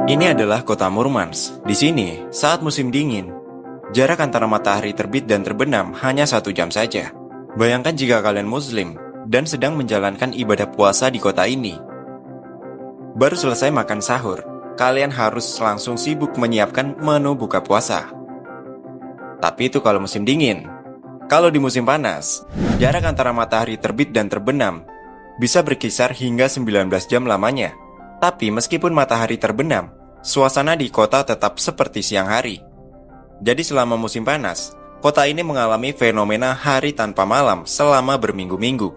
Ini adalah kota Murmansk. Di sini, saat musim dingin, jarak antara matahari terbit dan terbenam hanya 1 jam saja. Bayangkan jika kalian muslim dan sedang menjalankan ibadah puasa di kota ini. Baru selesai makan sahur, kalian harus langsung sibuk menyiapkan menu buka puasa. Tapi itu kalau musim dingin. Kalau di musim panas, jarak antara matahari terbit dan terbenam bisa berkisar hingga 19 jam lamanya. Tapi meskipun matahari terbenam, suasana di kota tetap seperti siang hari. Jadi selama musim panas, kota ini mengalami fenomena hari tanpa malam selama berminggu-minggu.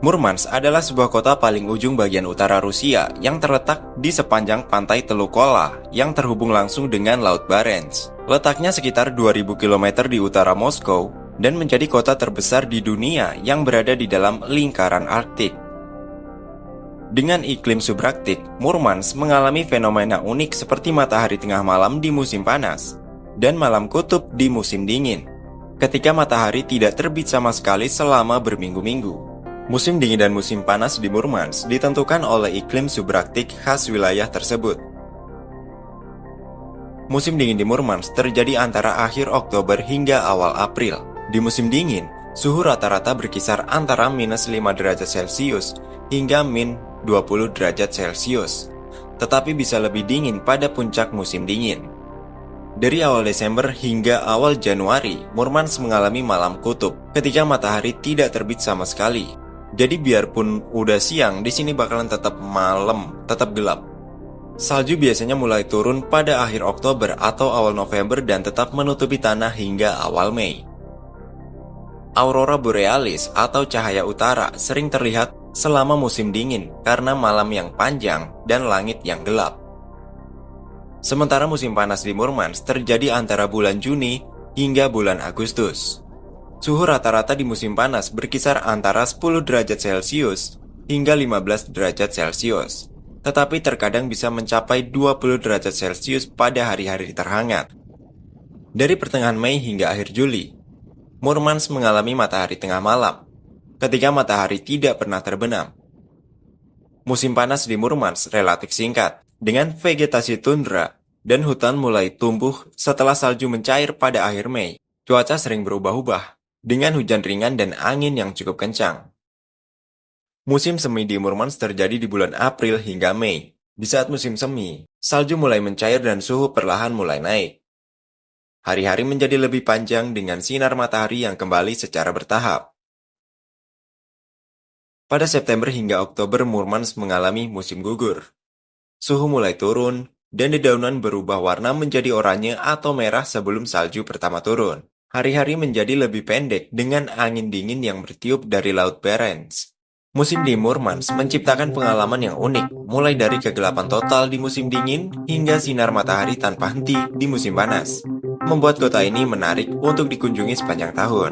Murmansk adalah sebuah kota paling ujung bagian utara Rusia yang terletak di sepanjang pantai Teluk Kola yang terhubung langsung dengan Laut Barents. Letaknya sekitar 2000 km di utara Moskow dan menjadi kota terbesar di dunia yang berada di dalam lingkaran Arktik. Dengan iklim subtropik, Murmansk mengalami fenomena unik seperti matahari tengah malam di musim panas dan malam kutub di musim dingin, ketika matahari tidak terbit sama sekali selama berminggu-minggu. Musim dingin dan musim panas di Murmansk ditentukan oleh iklim subtropik khas wilayah tersebut. Musim dingin di Murmansk terjadi antara akhir Oktober hingga awal April. Di musim dingin, suhu rata-rata berkisar antara minus 5 derajat Celcius hingga min 20 derajat Celcius, tetapi bisa lebih dingin pada puncak musim dingin. Dari awal Desember hingga awal Januari, Murmansk mengalami malam kutub, ketika matahari tidak terbit sama sekali. Jadi biarpun udah siang, di sini bakalan tetap malam, tetap gelap. Salju biasanya mulai turun pada akhir Oktober atau awal November dan tetap menutupi tanah hingga awal Mei. Aurora borealis atau cahaya utara sering terlihat selama musim dingin karena malam yang panjang dan langit yang gelap. Sementara musim panas di Murmansk terjadi antara bulan Juni hingga bulan Agustus. Suhu rata-rata di musim panas berkisar antara 10 derajat Celcius hingga 15 derajat Celcius, tetapi terkadang bisa mencapai 20 derajat Celcius pada hari-hari terhangat. Dari pertengahan Mei hingga akhir Juli, Murmansk mengalami matahari tengah malam, ketika matahari tidak pernah terbenam. Musim panas di Murmansk relatif singkat, dengan vegetasi tundra dan hutan mulai tumbuh setelah salju mencair pada akhir Mei. Cuaca sering berubah-ubah, dengan hujan ringan dan angin yang cukup kencang. Musim semi di Murmansk terjadi di bulan April hingga Mei. Di saat musim semi, salju mulai mencair dan suhu perlahan mulai naik. Hari-hari menjadi lebih panjang dengan sinar matahari yang kembali secara bertahap. Pada September hingga Oktober, Murmansk mengalami musim gugur. Suhu mulai turun, dan dedaunan berubah warna menjadi oranye atau merah sebelum salju pertama turun. Hari-hari menjadi lebih pendek dengan angin dingin yang bertiup dari Laut Barents. Musim di Murmansk menciptakan pengalaman yang unik, mulai dari kegelapan total di musim dingin hingga sinar matahari tanpa henti di musim panas, membuat kota ini menarik untuk dikunjungi sepanjang tahun.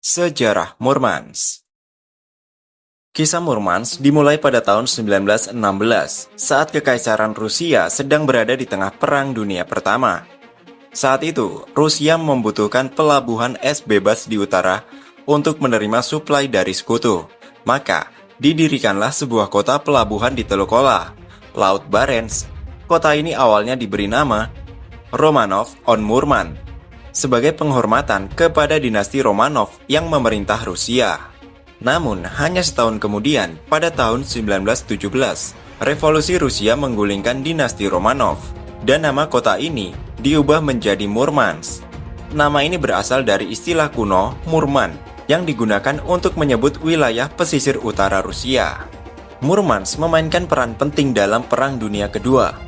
Sejarah Murmansk. Kisah Murmansk dimulai pada tahun 1916 saat Kekaisaran Rusia sedang berada di tengah Perang Dunia Pertama. Saat itu, Rusia membutuhkan pelabuhan es bebas di utara untuk menerima suplai dari sekutu. Maka, didirikanlah sebuah kota pelabuhan di Teluk Kola, Laut Barents. Kota ini awalnya diberi nama Romanov on Murman, sebagai penghormatan kepada dinasti Romanov yang memerintah Rusia. Namun, hanya setahun kemudian, pada tahun 1917, revolusi Rusia menggulingkan dinasti Romanov, dan nama kota ini diubah menjadi Murmansk. Nama ini berasal dari istilah kuno Murman, yang digunakan untuk menyebut wilayah pesisir utara Rusia. Murmansk memainkan peran penting dalam Perang Dunia Kedua.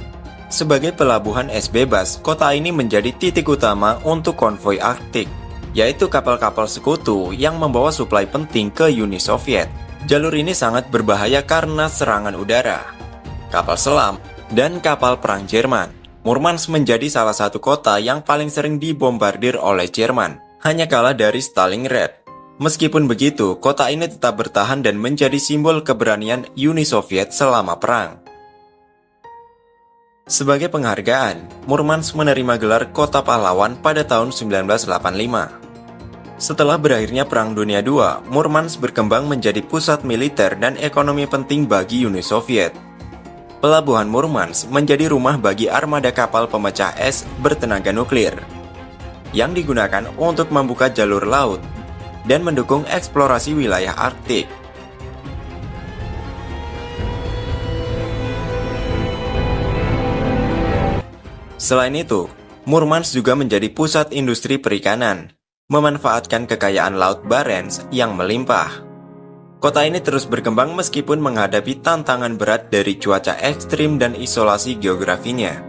Sebagai pelabuhan es bebas, kota ini menjadi titik utama untuk konvoi Arktik, yaitu kapal-kapal sekutu yang membawa suplai penting ke Uni Soviet. Jalur ini sangat berbahaya karena serangan udara, kapal selam, dan kapal perang Jerman. Murmansk menjadi salah satu kota yang paling sering dibombardir oleh Jerman, hanya kalah dari Stalingrad. Meskipun begitu, kota ini tetap bertahan dan menjadi simbol keberanian Uni Soviet selama perang. Sebagai penghargaan, Murmansk menerima gelar Kota Pahlawan pada tahun 1985. Setelah berakhirnya Perang Dunia II, Murmansk berkembang menjadi pusat militer dan ekonomi penting bagi Uni Soviet. Pelabuhan Murmansk menjadi rumah bagi armada kapal pemecah es bertenaga nuklir, yang digunakan untuk membuka jalur laut dan mendukung eksplorasi wilayah Arktik. Selain itu, Murmansk juga menjadi pusat industri perikanan, memanfaatkan kekayaan Laut Barents yang melimpah. Kota ini terus berkembang meskipun menghadapi tantangan berat dari cuaca ekstrim dan isolasi geografinya.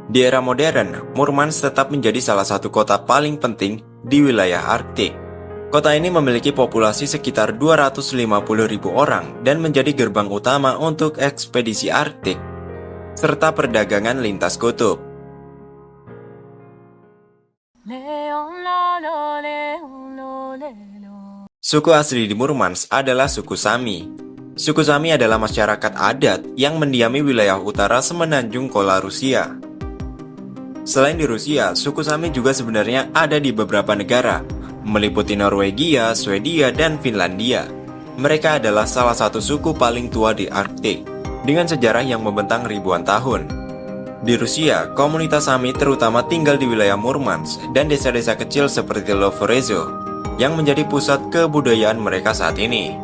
Di era modern, Murmansk tetap menjadi salah satu kota paling penting di wilayah Arktik. Kota ini memiliki populasi sekitar 250.000 orang dan menjadi gerbang utama untuk ekspedisi Arktik, serta perdagangan lintas kutub. Suku asli di Murmansk adalah suku Sami. Suku Sami adalah masyarakat adat yang mendiami wilayah utara semenanjung Kola Rusia. Selain di Rusia, suku Sami juga sebenarnya ada di beberapa negara, meliputi Norwegia, Swedia, dan Finlandia. Mereka adalah salah satu suku paling tua di Arktik, dengan sejarah yang membentang ribuan tahun. Di Rusia, komunitas Sami terutama tinggal di wilayah Murmansk dan desa-desa kecil seperti Lovorezo, yang menjadi pusat kebudayaan mereka saat ini.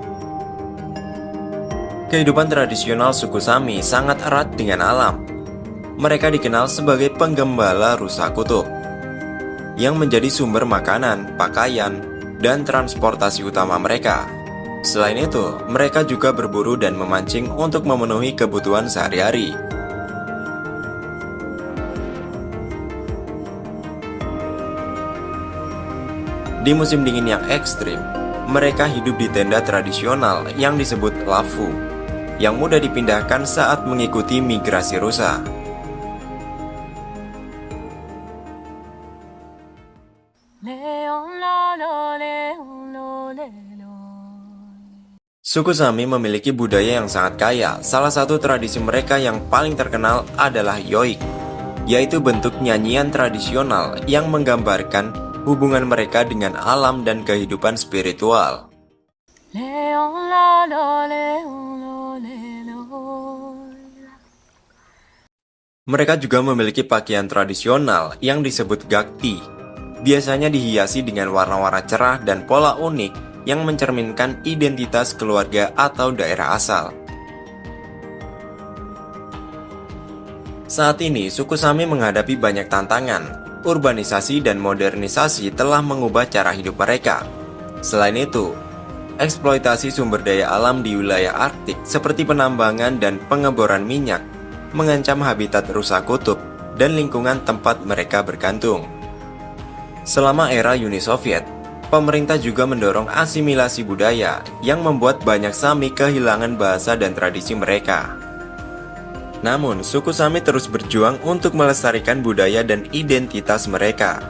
Kehidupan tradisional suku Sami sangat erat dengan alam. Mereka dikenal sebagai penggembala rusa kutub, yang menjadi sumber makanan, pakaian, dan transportasi utama mereka. Selain itu, mereka juga berburu dan memancing untuk memenuhi kebutuhan sehari-hari. Di musim dingin yang ekstrim, mereka hidup di tenda tradisional yang disebut lafu, yang mudah dipindahkan saat mengikuti migrasi rusa. Suku Sami memiliki budaya yang sangat kaya. Salah satu tradisi mereka yang paling terkenal adalah yoik, yaitu bentuk nyanyian tradisional yang menggambarkan hubungan mereka dengan alam dan kehidupan spiritual. Mereka juga memiliki pakaian tradisional yang disebut gakti. Biasanya dihiasi dengan warna-warna cerah dan pola unik yang mencerminkan identitas keluarga atau daerah asal. Saat ini, suku Sami menghadapi banyak tantangan. Urbanisasi dan modernisasi telah mengubah cara hidup mereka. Selain itu, eksploitasi sumber daya alam di wilayah Arktik seperti penambangan dan pengeboran minyak mengancam habitat rusa kutub dan lingkungan tempat mereka bergantung. Selama era Uni Soviet, pemerintah juga mendorong asimilasi budaya yang membuat banyak Sami kehilangan bahasa dan tradisi mereka. Namun, suku Sami terus berjuang untuk melestarikan budaya dan identitas mereka.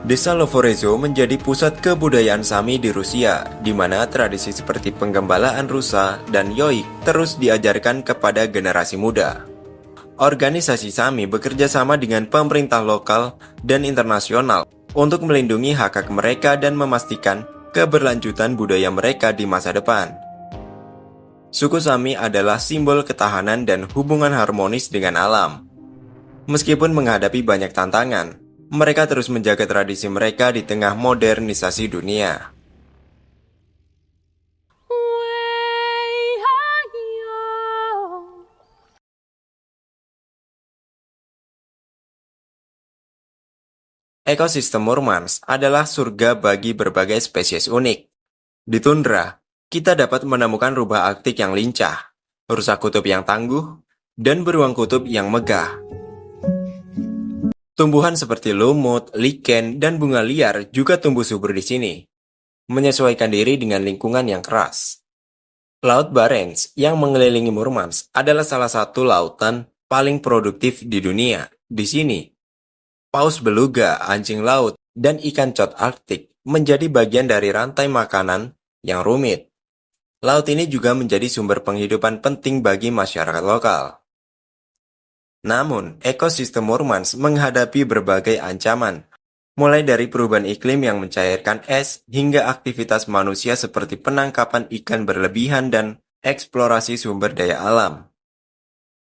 Desa Lovorezo menjadi pusat kebudayaan Sami di Rusia, di mana tradisi seperti penggembalaan rusa dan yoik terus diajarkan kepada generasi muda. Organisasi Sami bekerja sama dengan pemerintah lokal dan internasional untuk melindungi hak-hak mereka dan memastikan keberlanjutan budaya mereka di masa depan. Suku Sami adalah simbol ketahanan dan hubungan harmonis dengan alam. Meskipun menghadapi banyak tantangan, mereka terus menjaga tradisi mereka di tengah modernisasi dunia. Ekosistem Murmansk adalah surga bagi berbagai spesies unik. Di tundra, kita dapat menemukan rubah Arktik yang lincah, rusa kutub yang tangguh, dan beruang kutub yang megah. Tumbuhan seperti lumut, lichen, dan bunga liar juga tumbuh subur di sini, menyesuaikan diri dengan lingkungan yang keras. Laut Barents yang mengelilingi Murmansk adalah salah satu lautan paling produktif di dunia. Di sini, paus beluga, anjing laut, dan ikan cod Arktik menjadi bagian dari rantai makanan yang rumit. Laut ini juga menjadi sumber penghidupan penting bagi masyarakat lokal. Namun, ekosistem Murmansk menghadapi berbagai ancaman. mulai dari perubahan iklim yang mencairkan es hingga aktivitas manusia seperti penangkapan ikan berlebihan dan eksplorasi sumber daya alam.